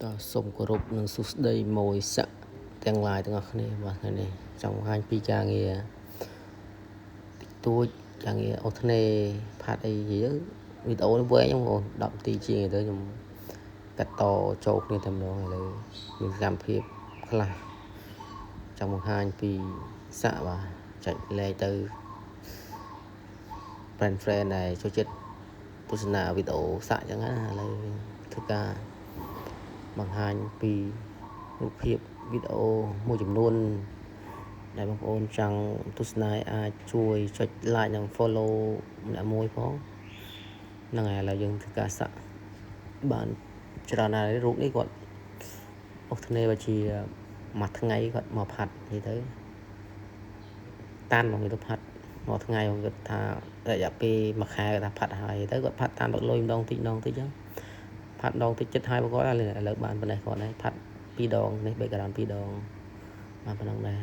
តសូមគោរពនិងសួស្តីមួយស័ក្តិទាំងឡាយទាំងអស់គ្នាបាទថ្ងៃនេះចង់បង្ហាញពីការងារតិចតួចការងារអូថ្នេផាត់អីទៅវីដេអូនេះវែងបងប្អូន10នាទីជាងទៅខ្ញុំកាត់តចូលគ្នាតែម្ដងឥឡូវមានកម្មភាពខ្លះចង់បង្ហាញពីស័ក្តិបាទចែកលេខទៅ friend ដែលចូលចិត្តទស្សនាវីដេអូស័ក្តិចឹងណាឥឡូវធ្វើការបង្ហាញពីរូបភាពវីដេអូមួយចំនួនដែលបងប្អូនចង់ទស្សនាអាចជួយចុច like និង follow ម្នាក់មួយផងហ្នឹងហើយឥឡូវយើងធ្វើការសាក់បានច្រើនណាស់រូបនេះគាត់អូថ្នេបើជាមួយថ្ងៃគាត់មកផាត់និយាយទៅតានមកទៅផាត់មួយថ្ងៃគាត់ថារយៈពេលមួយខែគាត់ថាផាត់ហើយទៅគាត់ផាត់តាមបាក់លុយម្ដងតិចចឹងផាត់ដងតិចចិត្តហើយគាត់ឥឡូវបានប៉ុណ្ណេះគាត់ហើយផាត់2ដងនេះ background 2ដងបានប៉ុណ្ណឹងដែរ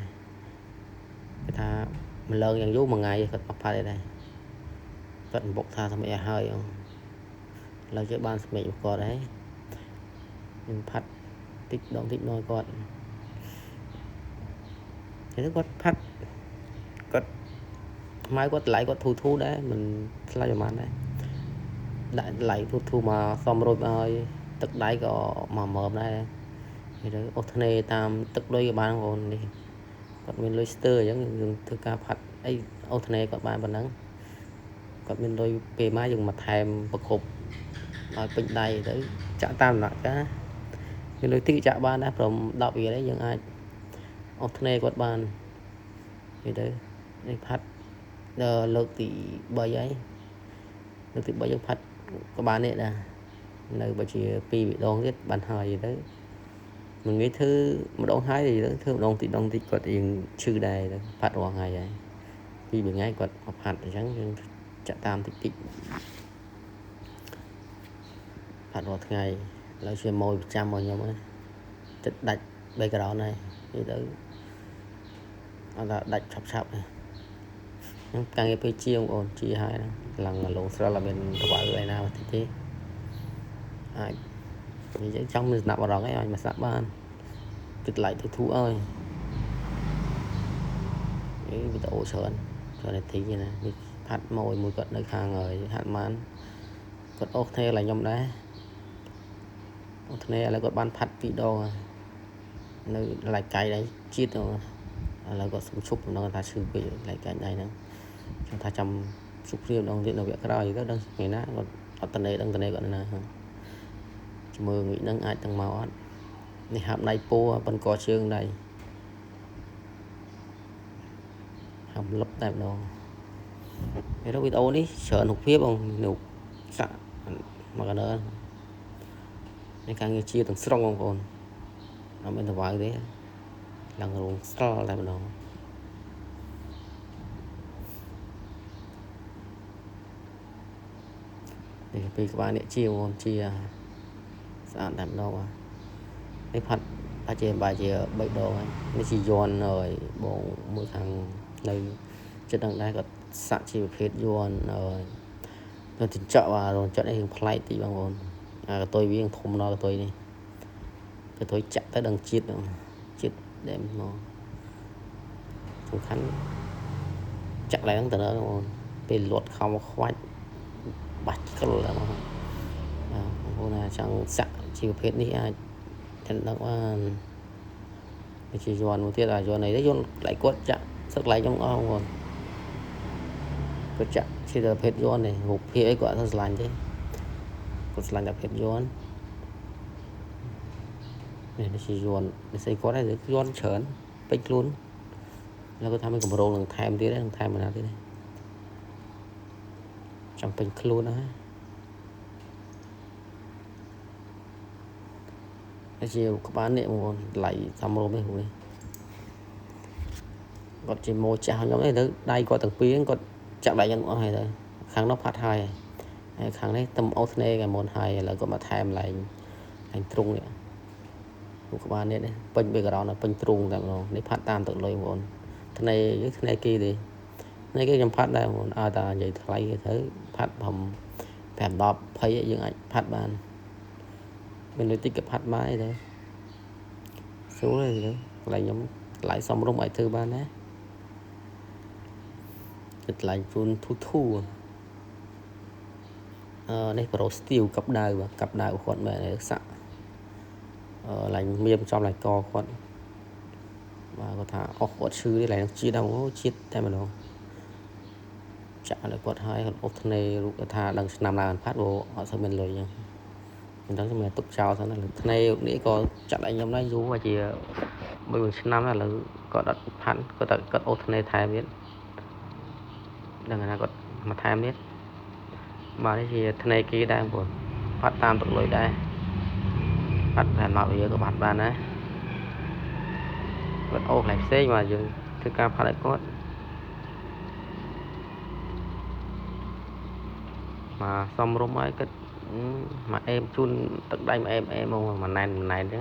គេថាម្លងយ៉ាងយូរមួយថ្ងៃគាត់មកផាត់ឯដែរគាត់បុកថាសម្រាប់ឲ្យហើយឥឡូវជិះបានសម្រាប់គាត់ហើយខ្ញុំផាត់តិចដងតិចnóiគាត់thếគាត់ផាត់គាត់ថ្មគាត់តម្លៃគាត់ធូដែរមិនថ្លៃប្រហែលដែរដាក់តម្លៃធូមកសមរួចឲ្យទឹកដៃក៏មកមើមដែរនេះទៅអូថ្នេតាមទឹកលុយក៏បានបងប្អូននេះគាត់មានលុយស្ទើអញ្ចឹងយើងធ្វើការផាត់អីអូថ្នេគាត់បានប៉ុណ្ណឹងគាត់មានលុយពេលមកយើងមកថែមប្រគប់ឲ្យពេញដៃទៅចាក់តាមដំណាក់កាលមានលុយតិចចាក់បានដែរព្រម10រៀលឯងយើងអាចអូថ្នេគាត់បាននេះទៅនេះផាត់លើកទី3ហើយលើកទី3យើងផាត់ក៏បាននេះដែរនៅបើជា2វិដងទៀតបានហើយទៅមិនងាយធ្វើម្ដងហើយទៅធ្វើម្ដងតិចគាត់យើងឈឺដែរទៅផាត់រាល់ថ្ងៃហើយ2ថ្ងៃគាត់មកផាត់អញ្ចឹងយើងចាក់តាមតិចផាត់រាល់ថ្ងៃឥឡូវជាម៉ូយប្រចាំរបស់ខ្ញុំហ្នឹងទឹកដាច់ background ហើយនេះទៅអត់ដាច់ឆាប់ហ្នឹងការងារពេលជាបងប្អូនជាហើយឡើងលងស្រាល់មានតវ៉ាអីណាបន្តិចទេអាចនិយាយចង់មានស្នាប់អារម្មណ៍អីឲ្យមកសាក់បានគិតឡៃទៅធូអើយនេះវីដេអូច្រើននាទីណានេះផាត់មួយគាត់នៅខាងហើយហាត់បានគាត់អូថ្នេឡើងខ្ញុំដែរអូថ្នេឥឡូវគាត់បានផាត់2ដងនៅឡៃកាយដែរជាតិឥឡូវគាត់សុំឈប់ម្ដងថាឈឺពេកឡៃកាយដៃហ្នឹងខ្ញុំថាចាំជប់ព្រាម្ដងទៀតនៅវគ្គក្រោយទៅដឹងថ្ងៃណាគាត់អត់តនេដឹងតនេគាត់ណាមើលងាយហ្នឹងអាចទាំងមកអត់នេះហាប់ដៃពោប៉ុនកជើងដៃហាប់លឹបតែម្ដងហើយវីដេអូនេះច្រើនរូបភាពបងនោះសាក់មកកណ្ដើនេះការងារជាទាំងស្រុងបងប្អូនអត់មានតវ៉ៅទេឡើងរោងស្រាល់តែម្ដងនេះពេលក្បាលនេះជាបងប្អូនជាស្អាតតែម្ដងនេះផាត់អាចជា3ដងហើយនេះជាយន់ហើយបងមួយខាងនៅចិត្តហ្នឹងដែរគាត់សាក់ជាប្រភេទយន់នៅចិញ្ចក់រោងចក្រនេះប្លែកតិចបងប្អូនកតុយវាធំដល់កតុយនេះកតុយចាក់ទៅដឹងជាតិដែលមកសំខាន់ចាក់ឡើងទៅបងប្អូនពេលលាត់ខំខ្វាច់បាច់ក្លដល់បងប្អូនណាចង់សាក់ជាប្រភេទនេះអាចតែដឹងបាននេះជាយន់មួយទៀតយន់នេះយន់កន្លែងគាត់ចាក់សឹកកន្លែងខ្ញុំអស់បងប្អូនគាត់ចាក់ជាប្រភេទយន់នេះរូបភាពអីគាត់អត់ស្រឡាញ់ទេគាត់ស្រឡាញ់តែប្រភេទយន់នេះជាយន់នេះស្អីគាត់ហើយយន់ច្រើនពេញខ្លួនแล้วគាត់ថាមានកម្រងនឹងថែមទៀតហ្នឹងថែមបណ្ណាទៀតចង់ពេញខ្លួនណាជាក្បាលនេះបងប្អូនឡៃសំរុំនេះគាត់ជាម៉ូចាស់ខ្ញុំនេះទៅដៃគាត់ទាំងពីរគាត់ចាក់ដៃខ្ញុំអស់ហើយទៅខាងនោះផាត់ហើយខាងនេះទំអូថ្នេក៏មុនហើយឥឡូវគាត់មកថែមឡើងទ្រុងនេះក្បាលនេះពេញ background ពេញទ្រុងតែម្ដងនេះផាត់តាមទឹកលុយបងប្អូនថ្នេយើងថ្នេគេទេនេះគេខ្ញុំផាត់ដែរបងប្អូនឲ្យតែនិយាយថ្លៃទៅផាត់5 10 20យើងអាចផាត់បាន mình lấy tích cái phát máy đấy số này đấy lại nhóm lại xong lúc mọi thứ ban đấy lại phun thu đây pro steel cặp đào của con mẹ này sẵn lành miêm trong lại co con và có thả ốc quật sư này nó chia đâu chiết tay mà nó chả lại quật hai còn ốc thân này lúc thả đằng nằm là phát vô họ sẽ mình lời nha mình đang mình tục chào thôi là thân này nghĩ có chặt lại nhóm này dù mà chỉ bây giờ năm là có đặt hắn có đặt cất ốc thân này thay biết đằng này có mà thay biết mà cái gì thân này kia đang buồn phát tam tục lối đây phát thành mạo bây giờ có bắt bàn đấy vẫn ô lại xe mà dừng thứ ca phát lại có mà xong rồi mấy cái mà em chun tận đây mà em không mà này chứ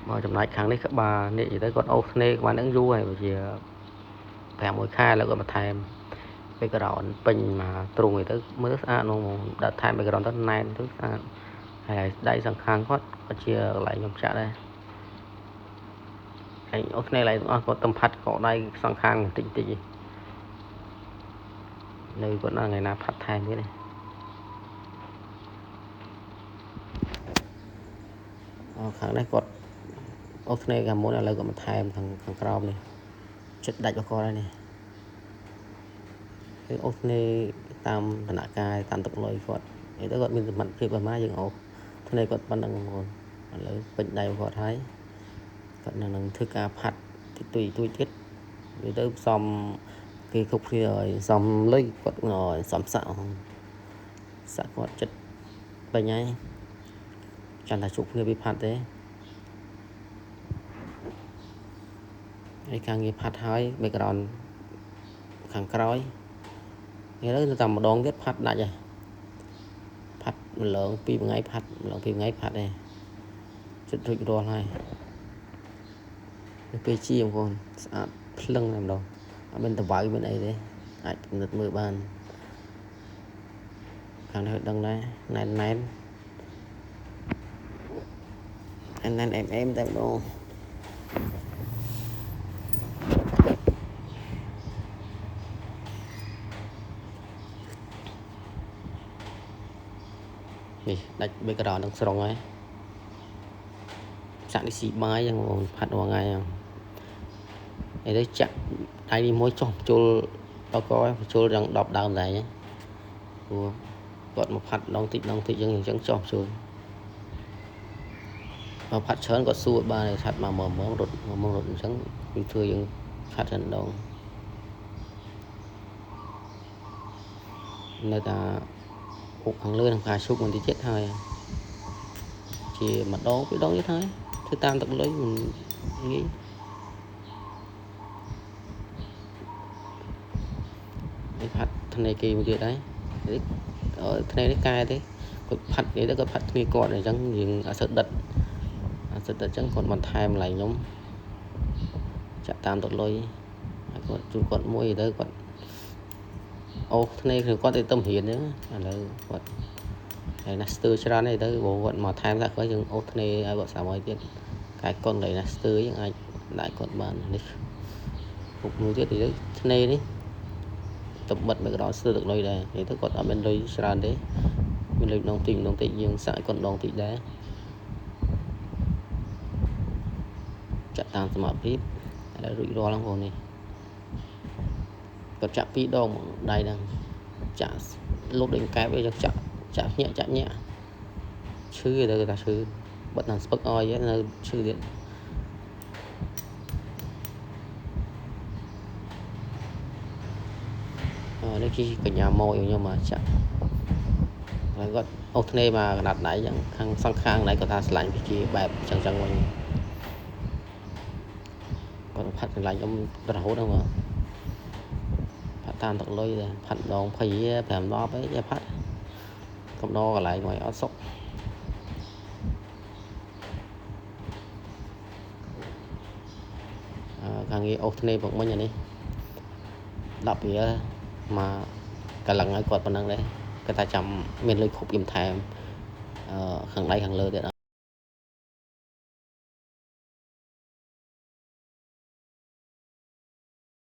mà trong này kháng đấy các bà nè chỉ tới con ô nè các bạn đứng du này bởi vì thèm mỗi khai là gọi mà thèm bây giờ đòn bình mà trùng người tới mới ăn luôn đã thèm bây giờ đòn tới này thức ăn hay là đây sang kháng có chia lại nhóm trả đây anh ô này lại có tầm phát có đây sang kháng tỉnh tỉnh nơi vẫn là ngày nào phát thèm cái này kháng đây còn ô này cả muốn là lời gọi mà thèm thằng crom này chất đạch vào co đây này cái ô này tam thành hạ cai tam tục lôi còn để tới gọi mình mặt phía bờ má dừng ô thế này còn ban đằng còn lấy bệnh đầy còn thấy còn là năng thứcผัดthì tùy tôi chết để tới xong cái khúc thì rồi xong lấy quật rồi xong xạo quật chất bệnh nhái chẳng là chụp người bị phạt đấy cái càng nghiệp phạt hai mấy cái đòn kháng crói nghe đó tầm một đòn tiếp phạt lại rồi phạt lượng pi một ngày phạt này chất rụi đòn này cái chi còn lưng làm đâu ở bên tàu vải bên này đấy ai được 10 bàn kháng này đằng này nén anh em tại đâu đi đặt bên cái đó đang sòng ấy sẵn đi xì bái nhưng phạt vào ngày để đấy chặt ai đi mối chọn chôn tao có chôn đang đọc đào này nhé còn một phạt đong thị dân chẳng chọn chôn và phạt chớn có xua ba này thật mà mở rột chẳng bình thường những phạt trận đồng nơi ta hụt hàng lươn hàng xúc mình thì chết thôi chỉ mặt đó cái đó như thế thứ tam tận lấy mình nghĩ cái phạt thằng này kỳ một chuyện đấy ở thằng này nó cay thế có phạt đấy nó có phạt thuê cọt này chẳng dừng ở sợ đật chẳng còn bàn tham lại nhóm chặt tam tận lôi còn chú còn mua gì đấy còn ô thế này thì có thể tâm hiền nữa là còn này là stir ra này tới bộ phận mà tham gia có những ô thế này ai gọi sao mới biết cái con này là stir những ai lại còn bàn đi phục nuôi tiết thì đấy thế này đấy tập mật mấy cái đó stir được nơi đây thì tôi còn ở bên đây ra đấy bên đây đồng tình nhưng sẽ còn đồng tình đấy chặt tam smart clip là rủi ro lắm rồi này còn chạm pi đồng đây đang chạm lúc đến cái bây giờ chạm nhẹ chứ người ta chứ bật làm spark oil là chứ điện đôi khi cả nhà mồi nhưng mà chạm gọi ô thế mà đặt lại dạng khang này của ta sẽ lại vị trí bẹp chẳng quanh còn phát lại trong rất hốt đâu mà phát tan tận lôi rồi phát đòn phải làm đó với phát không đo lại ngoài áo sốc hàng nghe ô này bọn mình này đọc phía mà cả lần ấy còn bằng năng đấy cái ta chăm miền lưới khúc im thèm hàng đây hàng lơ đấy đó